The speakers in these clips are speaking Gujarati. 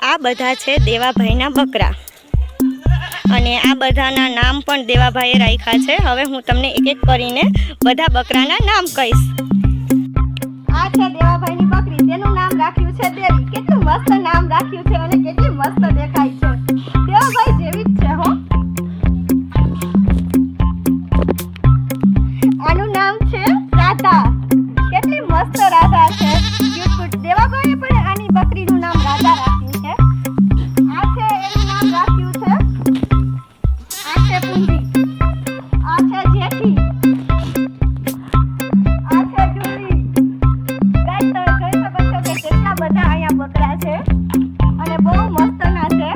આ બધા છે દેવાભાઈના બકરા અને આ બધાના નામ પણ દેવાભાઈએ રાખ્યા છે। હવે હું તમને એક એક કરીને બધા બકરાના નામ કહીશ। આ છે દેવાભાઈની બકરી, તેનું નામ રાખ્યું છે દેવી। કેટલું મસ્ત નામ રાખ્યું છે અને કેટલી મસ્ત દેખાય છે, દેવાભાઈ જેવી જ છે હો। આનું નામ છે રાધા, કેટલી મસ્ત રાધા છે, ક્યુટ। દેવાભાઈએ પણ આની બકરીનું નામ રાધા રાખ્યું છે। આ છે એનું નામ રાખ્યું છે, આ છે પૂંજી, આ છે જેઠી, આ છે જુલી। ગાઈસ તમે જોઈ શકો છો કે કેટલા બધા અહીંયા બકરા છે અને બહુ મસ્તના છે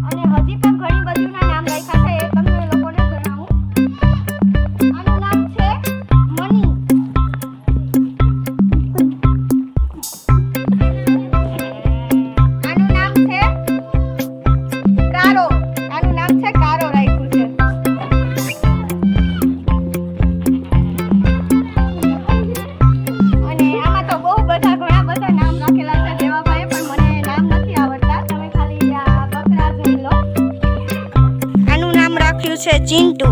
અને હજી પણ ઘણી બધીના નામ રાખ્યા છે, એ તમને લોકોને જણાવું। આનું નામ છે મની, આનું નામ છે કારો, આનું નામ છે કારો રાખ્યું છે। અને આમાં તો બહુ બધા ઘણા બધા નામ રાખેલા છે દેવાભાઈએ, પણ મને નામ નથી આવડતા, તમે ખાલી આ બકરા જોઈ લો। આનું નામ રાખ્યું છે ચિંટુ,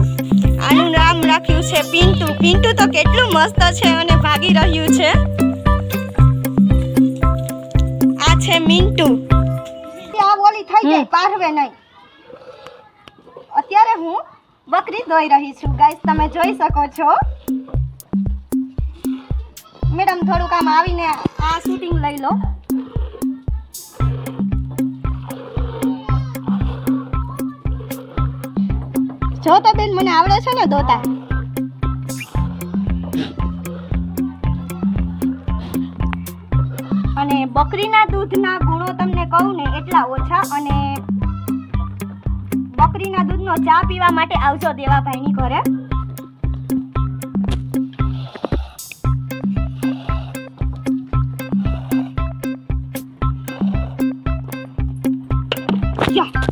આનું નામ રાખ્યું છે પિન્ટુ। પિન્ટુ તો કેટલું મસ્ત છે અને ભાગી રહ્યું છે। આ છે મિન્ટુ, આ ઓલી થઈ જાય પારવે નહીં। અત્યારે હું બકરી દોઈ રહી છું ગાઈસ, તમે જોઈ શકો છો। મેડમ થોડુંક આમ આવીને આ શૂટિંગ લઈ લો। જો તો બેન મને આવડે છે ને દોતા। અને બકરીના દૂધના ગુણો તમને કહું ને એટલા ઓછા, અને બકરીના દૂધનો ચા પીવા માટે આવજો દેવાભાઈની ઘરે। યા